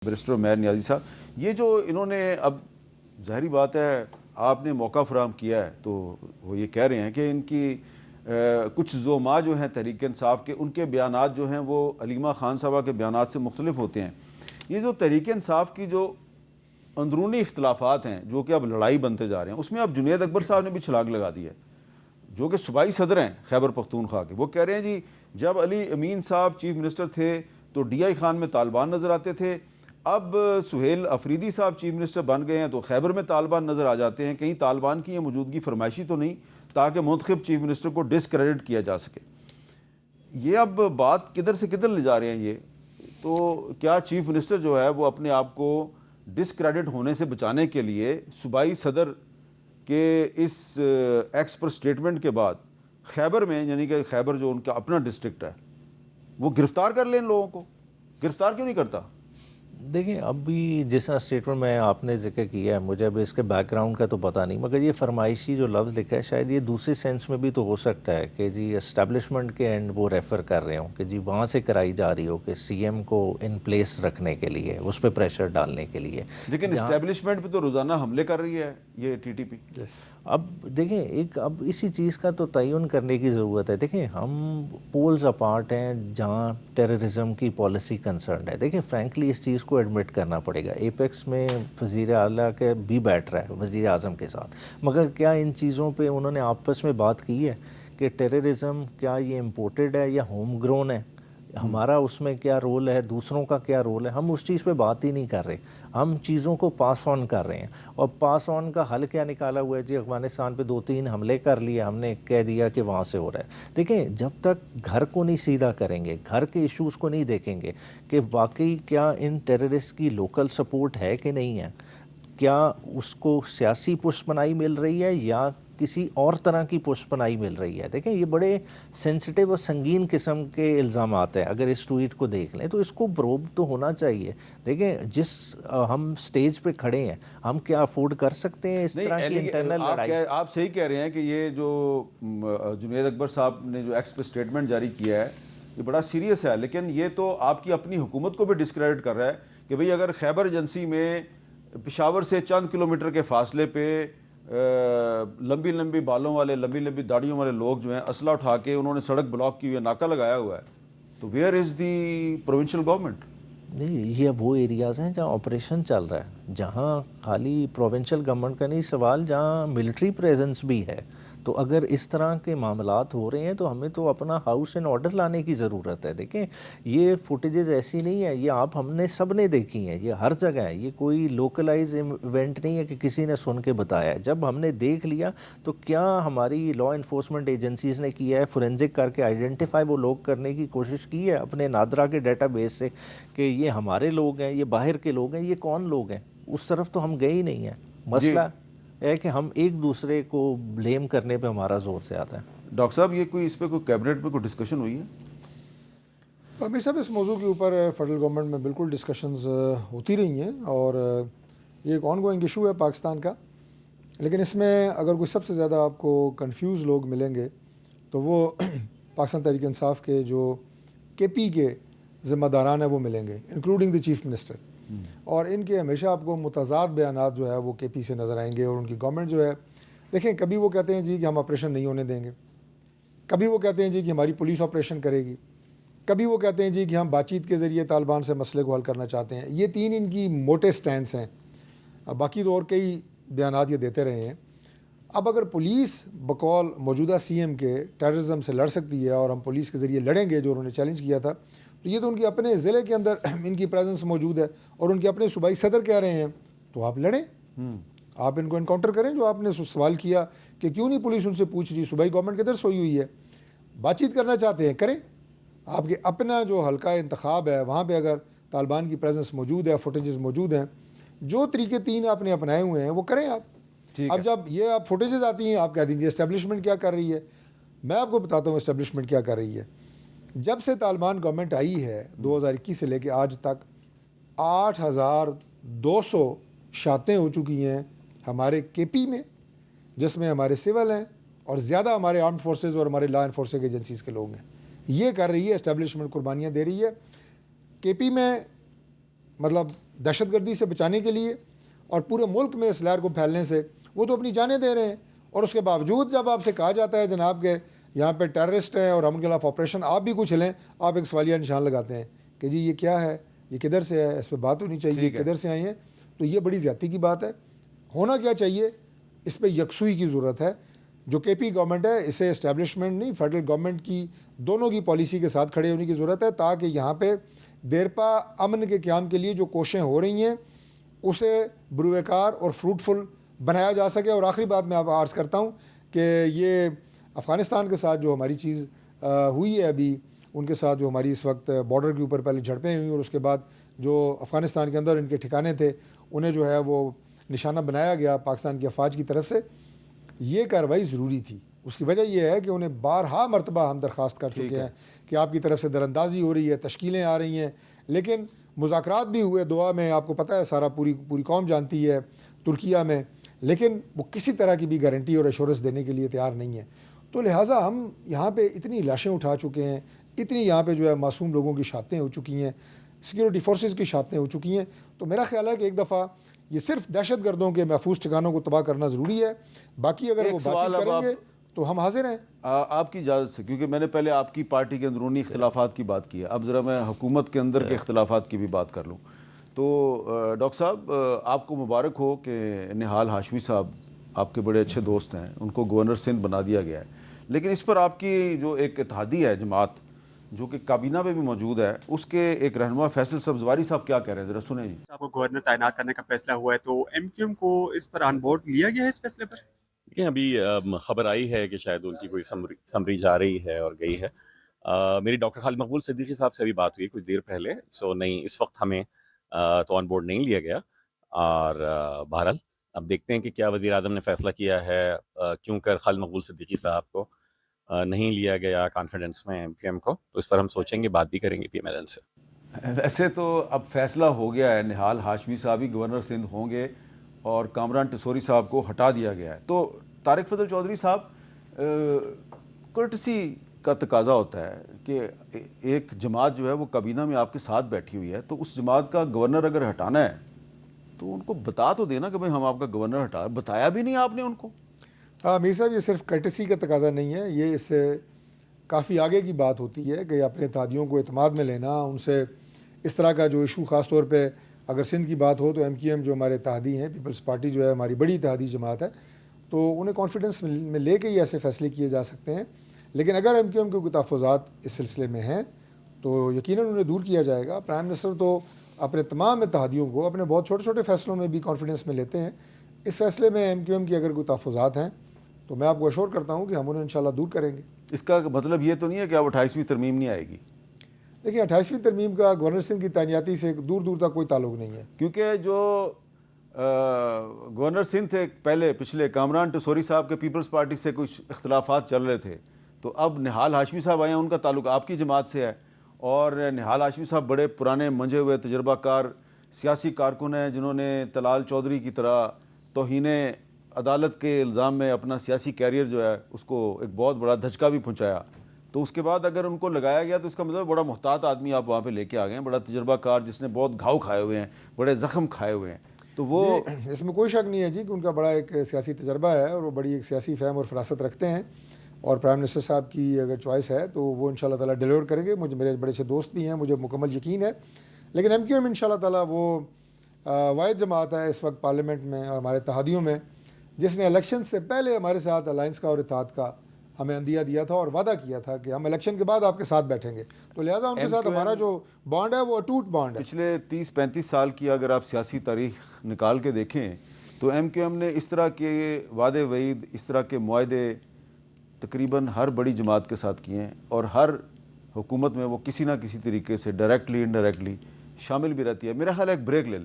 Barrister Umair Niazi साहब, ये जो इन्होंने अब ज़ाहिरी बात है आपने मौका फराहम किया है तो वो ये कह रहे हैं कि इनकी कुछ ज़ोमा जो हैं तहरीक इंसाफ के उनके बयानात जो हैं वो अलीमा खान साहबा के बयानात से मुख्तलिफ होते हैं। ये जो तहरीक इंसाफ की जो अंदरूनी इख्तलाफात हैं जो कि अब लड़ाई बनते जा रहे हैं उसमें अब जुनैद अकबर साहब ने भी छलांग लगा दी है जो कि सूबाई सदर हैं खैबर पख्तूनख्वा के। वो कह रहे हैं जी जब अली अमीन साहब चीफ मिनिस्टर थे तो DI खान में तालिबान नज़र आते थे, अब सुहेल अफरीदी साहब चीफ मिनिस्टर बन गए हैं तो खैबर में तालिबान नज़र आ जाते हैं। कहीं तालिबान की ये मौजूदगी फरमाइशी तो नहीं ताकि मुंतखब चीफ मिनिस्टर को डिसक्रेडिट किया जा सके। ये अब बात किधर से किधर ले जा रहे हैं ये, तो क्या चीफ मिनिस्टर जो है वो अपने आप को डिसक्रेडिट होने से बचाने के लिए सूबाई सदर के इस एक्स पर स्टेटमेंट के बाद खैबर में, यानी कि खैबर जो उनका अपना डिस्ट्रिक्ट है, वो गिरफ्तार कर लें इन लोगों को? गिरफ्तार क्यों नहीं करता? देखिए अभी जिस स्टेटमेंट में आपने जिक्र किया है, मुझे अभी इसके बैकग्राउंड का तो पता नहीं, मगर ये फरमाइशी जो लफ्ज़ लिखा है शायद ये दूसरे सेंस में भी तो हो सकता है कि जी एस्टेब्लिशमेंट के एंड वो रेफ़र कर रहे हों कि जी वहाँ से कराई जा रही हो कि CM को इन प्लेस रखने के लिए, उस पर प्रेशर डालने के लिए। लेकिन इस्टेब्लिशमेंट पे तो रोज़ाना हमले कर रही है ये TTP। अब देखें अब इसी चीज़ का तो तयन करने की ज़रूरत है। देखें हम पोल्स अपार्ट हैं जहाँ टेररिज्म की पॉलिसी कंसर्न है। देखें फ्रैंकली इस चीज़ को एडमिट करना पड़ेगा। एपेक्स में वज़ीर आला के भी बैठ रहा है वज़ीर आज़म के साथ, मगर क्या इन चीज़ों पे उन्होंने आपस में बात की है कि टेररिज्म क्या ये इम्पोर्टेड है या होम ग्रोन है, हमारा उसमें क्या रोल है, दूसरों का क्या रोल है? हम उस चीज़ पे बात ही नहीं कर रहे, हम चीज़ों को पास ऑन कर रहे हैं। और पास ऑन का हल क्या निकाला हुआ है जी, अफ़गानिस्तान पे 2-3 हमले कर लिए, हमने कह दिया कि वहाँ से हो रहा है। देखें जब तक घर को नहीं सीधा करेंगे, घर के इश्यूज़ को नहीं देखेंगे कि वाकई क्या इन टेररिस्ट की लोकल सपोर्ट है कि नहीं है, क्या उसको सियासी पुष्पनाई मिल रही है या किसी और तरह की पुष्पनाई मिल रही है। देखें ये बड़े सेंसिटिव और संगीन किस्म के इल्ज़ाम आते हैं। अगर इस ट्वीट को देख लें तो इसको प्रोब तो होना चाहिए। देखें जिस हम स्टेज पे खड़े हैं, हम क्या अफोर्ड कर सकते हैं इस तरह की इंटरनल लड़ाई? आप सही कह रहे हैं कि ये जो जुनैद अकबर साहब ने जो एक्स पे स्टेटमेंट जारी किया है ये बड़ा सीरियस है, लेकिन ये तो आपकी अपनी हुकूमत को भी डिस्क्रेडिट कर रहा है कि भाई अगर खैबर एजेंसी में पेशावर से चंद किलोमीटर के फासले पे लंबी लंबी बालों वाले, लंबी लंबी दाढ़ियों वाले लोग जो हैं असला उठा के उन्होंने सड़क ब्लॉक की हुई है, नाका लगाया हुआ है, तो where is the provincial government? नहीं, ये वो एरियाज़ हैं जहाँ ऑपरेशन चल रहा है, जहाँ खाली प्रोविंशियल गवर्नमेंट का नहीं सवाल, जहाँ मिलिट्री प्रेजेंस भी है। तो अगर इस तरह के मामलात हो रहे हैं तो हमें तो अपना हाउस इन ऑर्डर लाने की ज़रूरत है। देखें ये फुटेजेस हमने नहीं है, ये हमने सब ने देखी हैं, ये हर जगह है, ये कोई लोकलाइज इवेंट नहीं है कि किसी ने सुन के बताया। जब हमने देख लिया तो क्या हमारी लॉ इन्फोर्समेंट एजेंसीज़ ने किया है, फोरेंसिक करके आइडेंटिफाई वो लोग करने की कोशिश की है अपने नादरा के डेटाबेस से कि ये हमारे लोग हैं, ये बाहर के लोग हैं, ये कौन लोग हैं? उस तरफ तो हम गए ही नहीं हैं। मसला है कि हम एक दूसरे को ब्लेम करने पे हमारा ज़ोर से आता है। डॉक्टर साहब ये कोई इस पर कोई कैबिनेट पे कोई डिस्कशन हुई है? अमीर साहब इस मौजू के ऊपर फेडरल गवर्नमेंट में बिल्कुल डिस्कशंस होती रही हैं और ये एक ऑनगोइंग इशू है पाकिस्तान का। लेकिन इसमें अगर कोई सबसे ज़्यादा आपको कंफ्यूज लोग मिलेंगे तो वो पाकिस्तान तहरीक इंसाफ के जो KP के ज़िम्मेदारान हैं वो मिलेंगे, इंक्लूडिंग द चीफ मिनिस्टर। और इनके हमेशा आपको मुतज़ाद बयानात जो है वो KP से नज़र आएंगे। और उनकी गवर्नमेंट जो है, देखें कभी वो कहते हैं जी कि हम ऑपरेशन नहीं होने देंगे, कभी वो कहते हैं जी कि हमारी पुलिस ऑपरेशन करेगी, कभी वो कहते हैं जी कि हम बातचीत के ज़रिए तालिबान से मसले को हल करना चाहते हैं। ये 3 इनकी मोटे स्टैंड्स हैं। बाकी तो और कई बयानात ये देते रहे हैं। अब अगर पुलिस बकौल मौजूदा CM के टेररिज्म से लड़ सकती है और हम पुलिस के ज़रिए लड़ेंगे जो उन्होंने चैलेंज किया था, तो ये तो उनके अपने ज़िले के अंदर इनकी प्रेजेंस मौजूद है और उनके अपने सूबाई सदर कह रहे हैं तो आप लड़ें, आप इनको इनकाउंटर करें। जो आपने सवाल किया कि क्यों नहीं पुलिस उनसे पूछ रही, सूबाई गवर्नमेंट किधर सोई हुई है, बातचीत करना चाहते हैं करें। आपके अपना जो हल्का इंतखाब है वहाँ पर अगर तालिबान की प्रेजेंस मौजूद है, फुटेजेस मौजूद हैं, जो तरीके 3 आपने अपनाए हुए हैं वो करें आप। अब जब ये आप फुटेजेस आती हैं आप कह दीजिए इस्टेब्लिशमेंट क्या कर रही है। मैं आपको बताता हूँ इस्टेब्लिशमेंट क्या कर रही है। जब से तालिबान गवर्नमेंट आई है 2021 से लेकर आज तक 8,200 शातें हो चुकी हैं हमारे KP में, जिसमें हमारे सिविल हैं और ज़्यादा हमारे आर्म्ड फोर्सेस और हमारे लॉ इन्फोर्सिंग एजेंसीज़ के लोग हैं। ये कर रही है इस्टेब्लिशमेंट, कुर्बानियाँ दे रही है। KP में मतलब दहशतगर्दी से बचाने के लिए और पूरे मुल्क में इस लहर को फैलने से वो तो अपनी जानें दे रहे हैं। और उसके बावजूद जब आपसे कहा जाता है जनाब के यहाँ पे टेररिस्ट हैं और हम उनके खिलाफ ऑपरेशन आप भी कुछ लें, आप एक सवालिया निशान लगाते हैं कि जी ये क्या है, ये किधर से है, इस पर बात होनी चाहिए, किधर से आई है। तो ये बड़ी ज़्यादती की बात है। होना क्या चाहिए, इस पर यकसुई की ज़रूरत है। जो केपी गवर्नमेंट है इसे इस्टेब्लिशमेंट नहीं, फेडरल गवर्नमेंट की दोनों की पॉलिसी के साथ खड़े होने की ज़रूरत है, ताकि यहाँ पे देरपा अमन के क़याम के लिए जो कोशिशें हो रही हैं उसे बुरुएकार और फ्रूटफुल बनाया जा सके। और आखिरी बात मैं आप अर्ज़ करता हूँ कि ये अफ़गानिस्तान के साथ जो हमारी चीज़ हुई है अभी, उनके साथ जो हमारी इस वक्त बॉर्डर के ऊपर पहले झड़पें हुई और उसके बाद जो अफ़गानिस्तान के अंदर इनके ठिकाने थे उन्हें जो है वो निशाना बनाया गया पाकिस्तान की अफवाज की तरफ से, ये कार्रवाई ज़रूरी थी। उसकी वजह यह है कि उन्हें बारहा मरतबा हम दरख्वास्त कर चुके हैं कि आपकी तरफ से दरअंदाजी हो रही है, तश्कीलें आ रही हैं, लेकिन मुज़ाकरात भी हुए दोहा में, आपको पता है सारा पूरी कौम जानती है, तुर्किया में, लेकिन वो किसी तरह की भी गारंटी और एश्योरेंस देने के लिए तैयार नहीं है। तो लिहाजा हम यहाँ पे इतनी लाशें उठा चुके हैं, इतनी यहाँ पे जो है मासूम लोगों की शहादतें हो चुकी हैं, सिक्योरिटी फोर्सेस की शहादतें हो चुकी हैं। तो मेरा ख्याल है कि एक दफ़ा ये सिर्फ दहशतगर्दों के महफूज ठिकानों को तबाह करना ज़रूरी है, बाकी अगर वो बातचीत करेंगे तो हम हाजिर हैं। आपकी इजाज़त से, क्योंकि मैंने पहले आपकी पार्टी के अंदरूनी इख्तिलाफात की बात की है, अब ज़रा मैं हुकूमत के अंदर के इख्तिलाफात की भी बात कर लूँ। तो डॉक्टर साहब आपको मुबारक हो कि निहाल हाशमी साहब आपके बड़े अच्छे दोस्त हैं, उनको गवर्नर सिंध बना दिया गया है। लेकिन इस पर आपकी जो एक इत्तेहादी है जमात जो कि काबीना में भी मौजूद है, उसके एक रहनुमा फैसल सब्जवारी साहब क्या कह रहे हैं, ज़रा सुने जी। आपको गवर्नर तैनात करने का फैसला हुआ है, तो एमक्यूएम को इस पर ऑन बोर्ड लिया गया है इस फैसले पर? देखिए अभी खबर आई है कि शायद उनकी कोई समरी जा रही है और गई है। मेरी डॉक्टर खालिद मकबूल सिद्दीकी साहब से अभी बात हुई कुछ देर पहले। सो नहीं, इस वक्त हमें तो ऑन बोर्ड नहीं लिया गया। और बहरहाल अब देखते हैं कि क्या वज़ीर आज़म ने फ़ैसला किया है, क्यों कर खालिद मकबूल सिद्दीकी साहब को नहीं लिया गया कॉन्फिडेंस में एमक्यूएम को। तो इस पर हम सोचेंगे, बात भी करेंगे पीएमएलएन से। वैसे तो अब फैसला हो गया है, निहाल हाशमी साहब ही गवर्नर सिंध होंगे और कामरान टिसोरी साहब को हटा दिया गया है। तो तारिक फजल चौधरी साहब, कर्टसी का तकाजा होता है कि एक जमात जो है वो काबीना में आपके साथ बैठी हुई है, तो उस जमात का गवर्नर अगर हटाना है तो उनको बता तो देना कि भाई हम आपका गवर्नर हटा, बताया भी नहीं आपने उनको। मीर साहब, ये सिर्फ कर्टसी का तकाजा नहीं है, ये इससे काफ़ी आगे की बात होती है कि अपने इत्तेहादियों को एतमाद में लेना, उनसे इस तरह का जो इशू ख़ास तौर पे अगर सिंध की बात हो तो एमक्यूएम जो हमारे इत्तेहादी हैं, पीपल्स पार्टी जो है हमारी बड़ी इत्तेहादी जमात है, तो उन्हें कॉन्फिडेंस में लेके ही ऐसे फैसले किए जा सकते हैं। लेकिन अगर एमक्यूएम के कोई तहफ़्फ़ुज़ात इस सिलसिले में हैं तो यकीनन उन्हें दूर किया जाएगा। प्राइम मिनिस्टर तो अपने तमाम इत्तेहादियों को अपने बहुत छोटे छोटे फ़ैसलों में भी कॉन्फिडेंस में लेते हैं। इस फैसले में एमक्यूएम की अगर कोई तहफ़्फ़ुज़ात हैं तो मैं आपको अश्योर करता हूँ कि हम उन्हें इंशाल्लाह दूर करेंगे। इसका मतलब ये तो नहीं है कि अब 28वीं तरमीम नहीं आएगी? देखिए, 28वीं तरमीम का गवर्नर सिंध की तैनाती से दूर दूर तक कोई ताल्लुक नहीं है, क्योंकि जो गवर्नर सिंध थे पहले पिछले, कामरान टिसोरी साहब के पीपल्स पार्टी से कुछ इख्तलाफात चल रहे थे, तो अब निहाल हाशमी साहब आए हैं, उनका ताल्लुक आपकी जमात से है। और निहाल हाशमी साहब बड़े पुराने मंजे हुए तजर्बाकार सियासी कारकुन हैं, जिन्होंने तलाल चौधरी की तरह तौहीने अदालत के इल्ज़ाम में अपना सियासी कैरियर जो है उसको एक बहुत बड़ा धचका भी पहुंचाया। तो उसके बाद अगर उनको लगाया गया तो इसका मतलब बड़ा मुहतात आदमी आप वहाँ पे लेके आ गए हैं, बड़ा तजर्बाकार, जिसने बहुत घाव खाए हुए हैं, बड़े ज़ख्म खाए हुए हैं। तो वो इसमें कोई शक नहीं है जी कि उनका बड़ा एक सियासी तजर्बा है और वो बड़ी एक सियासी फ़हम और फरासत रखते हैं। और प्राइम मिनिस्टर साहब की अगर चॉइस है तो वो इंशाल्लाह ताला डिलीवर करेंगे। मुझे मेरे बड़े अच्छे दोस्त भी हैं, मुझे मुकम्मल यकीन है। लेकिन एमक्यूएम इंशाल्लाह ताला वो वाहिद जमात है इस वक्त पार्लियामेंट में और हमारे इत्तेहादियों में जिसने इलेक्शन से पहले हमारे साथ अलायंस का और इत्तेहाद का हमें अंदिया दिया था और वादा किया था कि हम इलेक्शन के बाद आपके साथ बैठेंगे। तो लिहाजा उनके साथ हमारा जो बॉन्ड है वो अटूट बॉन्ड है। पिछले 30-35 साल की अगर आप सियासी तारीख निकाल के देखें तो एमक्यूएम ने इस तरह के वादे वईद, इस तरह के मुआहदे तकरीबन हर बड़ी जमात के साथ किए हैं और हर हुकूमत में वो किसी ना किसी तरीके से डायरेक्टली इनडायरेक्टली शामिल भी रहती है। मेरा ख्याल है एक ब्रेक ले लें।